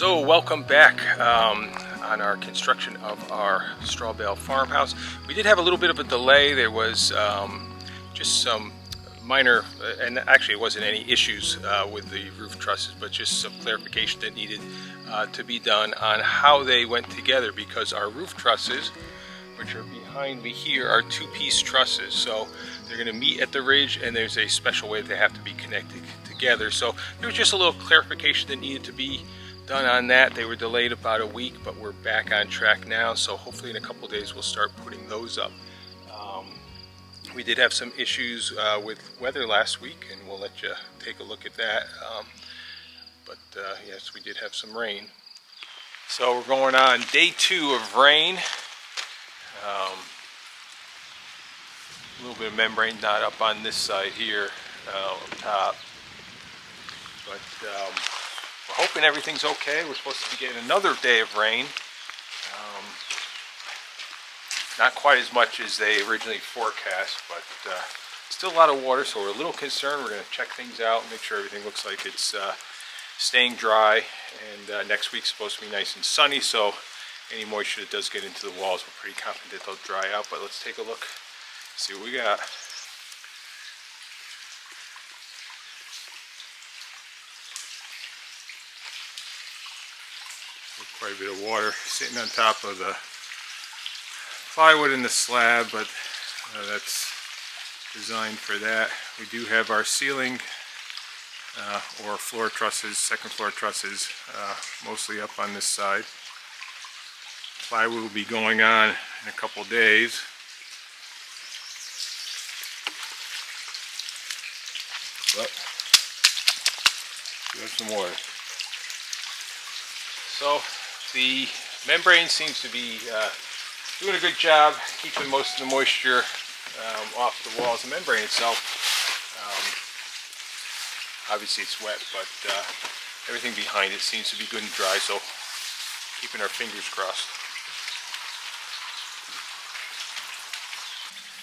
So welcome back on our construction of our straw bale farmhouse. We did have a little bit of a delay. There was just some minor, and actually it wasn't any issues with the roof trusses, but just some clarification that needed to be done on how they went together, because our roof trusses, which are behind me here, are two-piece trusses. So they're going to meet at the ridge, and there's a special way they have to be connected together. So there was just a little clarification that needed to be done on that. They were delayed about a week, but we're back on track now. So hopefully in a couple days we'll start putting those up. We did have some issues with weather last week, and we'll let you take a look at that. But yes, we did have some rain. So we're going on day 2 of rain. A little bit of membrane knot up on this side here on top, but we're hoping everything's okay. We're supposed to be getting another day of rain. Not quite as much as they originally forecast, but still a lot of water, so we're a little concerned. We're going to check things out, make sure everything looks like it's staying dry, and next week's supposed to be nice and sunny, so any moisture that does get into the walls, we're pretty confident that they'll dry out. But let's take a look, see what we got. Quite a bit of water sitting on top of the plywood in the slab, but that's designed for that. We do have our ceiling or floor trusses, second floor trusses, mostly up on this side. Plywood will be going on in a couple days. But we have some water. So the membrane seems to be doing a good job keeping most of the moisture off the walls. The membrane itself, obviously it's wet, but everything behind it seems to be good and dry, so keeping our fingers crossed.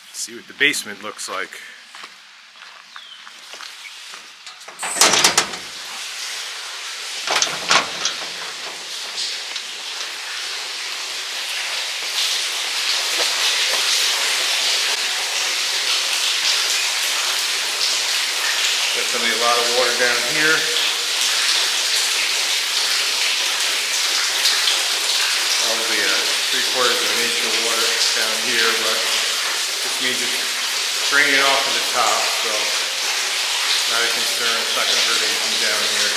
Let's see what the basement looks like. There's going to be a lot of water down here. Probably 3/4 of an inch of water down here, but this means it's draining off of the top, so not a concern. It's not going to hurt anything down here.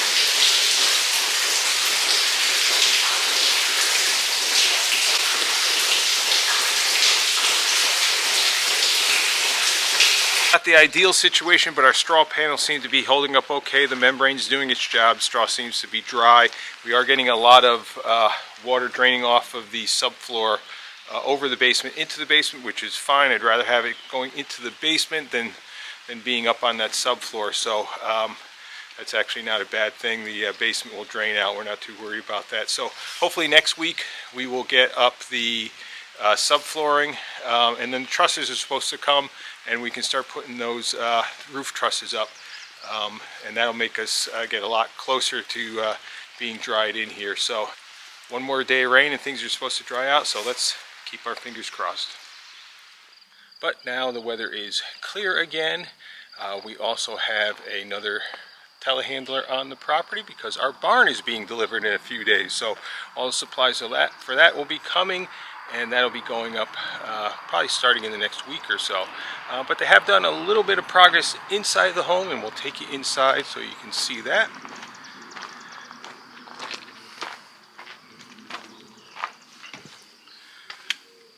Not the ideal situation, but our straw panels seem to be holding up okay. The membrane's doing its job. Straw seems to be dry. We are getting a lot of water draining off of the subfloor over the basement into the basement, which is fine. I'd rather have it going into the basement than being up on that subfloor. So that's actually not a bad thing. The basement will drain out. We're not too worried about that. So hopefully next week we will get up the subflooring, and then the trusses are supposed to come, and we can start putting those roof trusses up, and that'll make us get a lot closer to being dried in here. So one more day of rain and things are supposed to dry out, so let's keep our fingers crossed. But now the weather is clear again. We also have another telehandler on the property because our barn is being delivered in a few days, so all the supplies for that will be coming, and that'll be going up probably starting in the next week or so. But they have done a little bit of progress inside the home, and we'll take you inside so you can see that.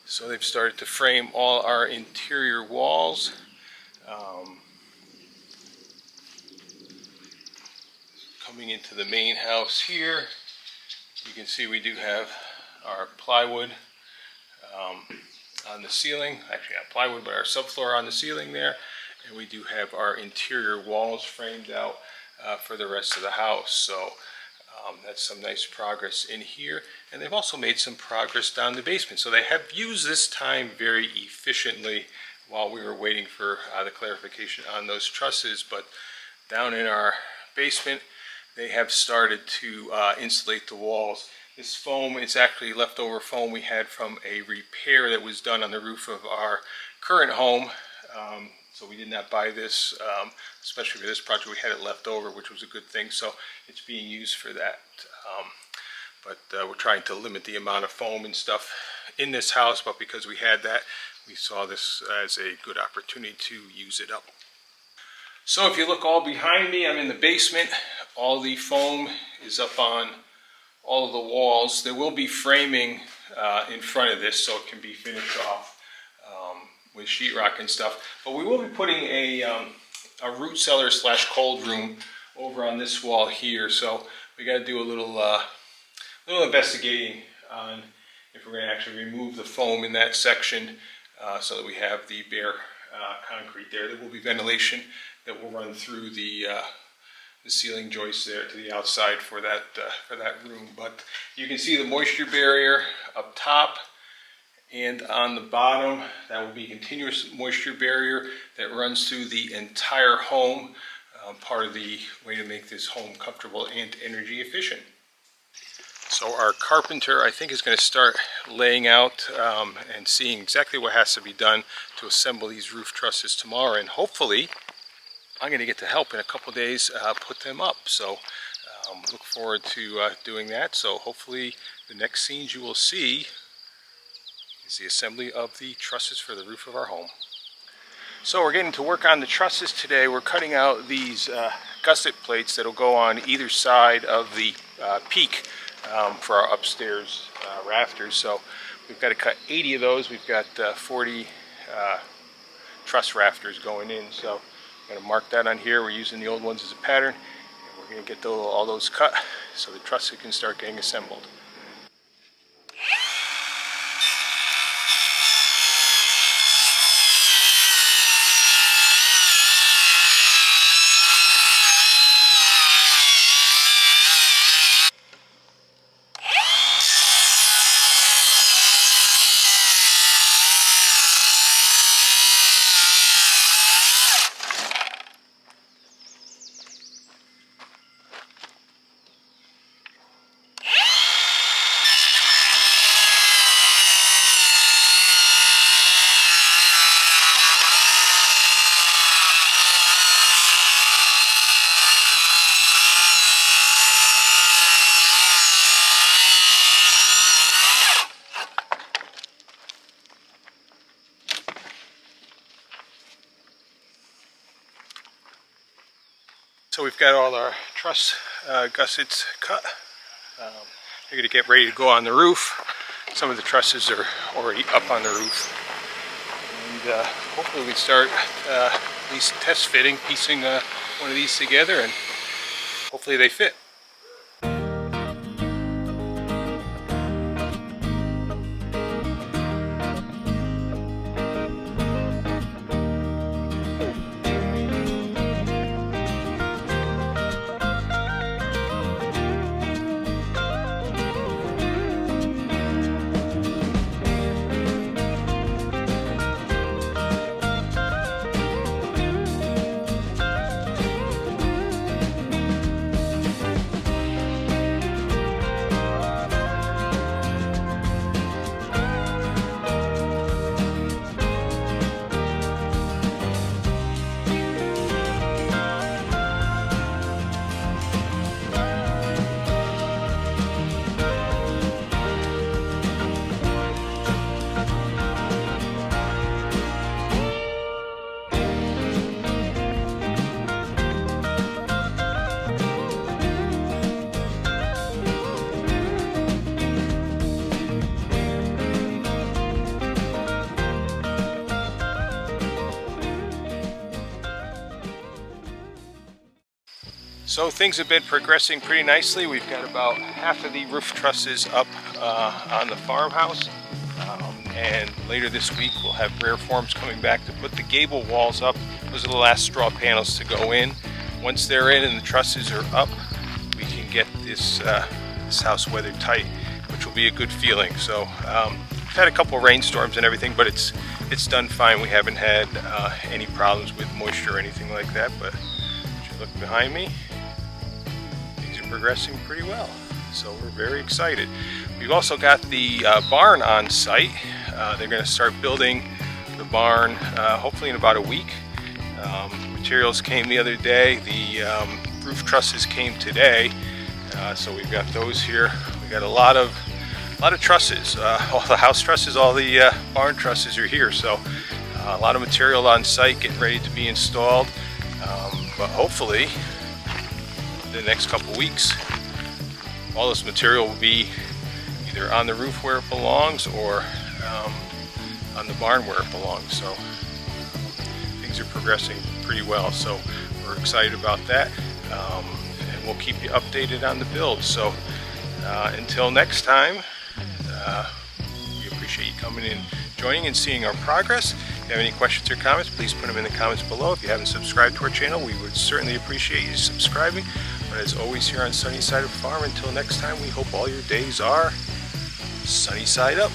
So they've started to frame all our interior walls. Coming into the main house here, you can see we do have our plywood on the ceiling, actually not plywood, but our subfloor on the ceiling there, and we do have our interior walls framed out for the rest of the house. So that's some nice progress in here, and they've also made some progress down the basement. So they have used this time very efficiently while we were waiting for the clarification on those trusses. But down in our basement, they have started to insulate the walls. This foam is actually leftover foam we had from a repair that was done on the roof of our current home. So we did not buy this, especially for this project. We had it left over, which was a good thing. So it's being used for that. But we're trying to limit the amount of foam and stuff in this house. But because we had that, we saw this as a good opportunity to use it up. So if you look all behind me, I'm in the basement. All the foam is up on all of the walls. There will be framing in front of this so it can be finished off with sheetrock and stuff. But we will be putting a root cellar / cold room over on this wall here. So we got to do a little investigating on if we're going to actually remove the foam in that section so that we have the bare concrete there. There will be ventilation that will run through the ceiling joists there to the outside for that room. But you can see the moisture barrier up top and on the bottom. That will be continuous moisture barrier that runs through the entire home. Part of the way to make this home comfortable and energy efficient. So our carpenter, I think, is going to start laying out and seeing exactly what has to be done to assemble these roof trusses tomorrow, and hopefully I'm going to get to help in a couple days put them up. So look forward to doing that. So hopefully the next scenes you will see is the assembly of the trusses for the roof of our home. So we're getting to work on the trusses today. We're cutting out these gusset plates that will go on either side of the peak for our upstairs rafters. So we've got to cut 80 of those. We've got 40 truss rafters going in. So I'm going to mark that on here. We're using the old ones as a pattern. And we're going to get all those cut so the trusses can start getting assembled. So we've got all our truss gussets cut. They're going to get ready to go on the roof. Some of the trusses are already up on the roof. And hopefully we can start at least test fitting, piecing one of these together, and hopefully they fit. So things have been progressing pretty nicely. We've got about half of the roof trusses up on the farmhouse. And later this week we'll have rare forms coming back to put the gable walls up. Those are the last straw panels to go in. Once they're in and the trusses are up, we can get this house weather tight, which will be a good feeling. So we've had a couple rainstorms and everything, but it's done fine. We haven't had any problems with moisture or anything like that. But if you look behind me, you progressing pretty well. So we're very excited. We've also got the barn on site. They're going to start building the barn hopefully in about a week. Materials came the other day. The roof trusses came today. So we've got those here. We got a lot of trusses. All the house trusses, all the barn trusses are here. So a lot of material on site getting ready to be installed. But hopefully the next couple weeks all this material will be either on the roof where it belongs or on the barn where it belongs. So things are progressing pretty well, so we're excited about that, and we'll keep you updated on the build. So until next time, we appreciate you coming in, joining and seeing our progress. If you have any questions or comments, please put them in the comments below. If you haven't subscribed to our channel, we would certainly appreciate you subscribing. But as always, here on Sunny Side of Farm, until next time, we hope all your days are sunny side up.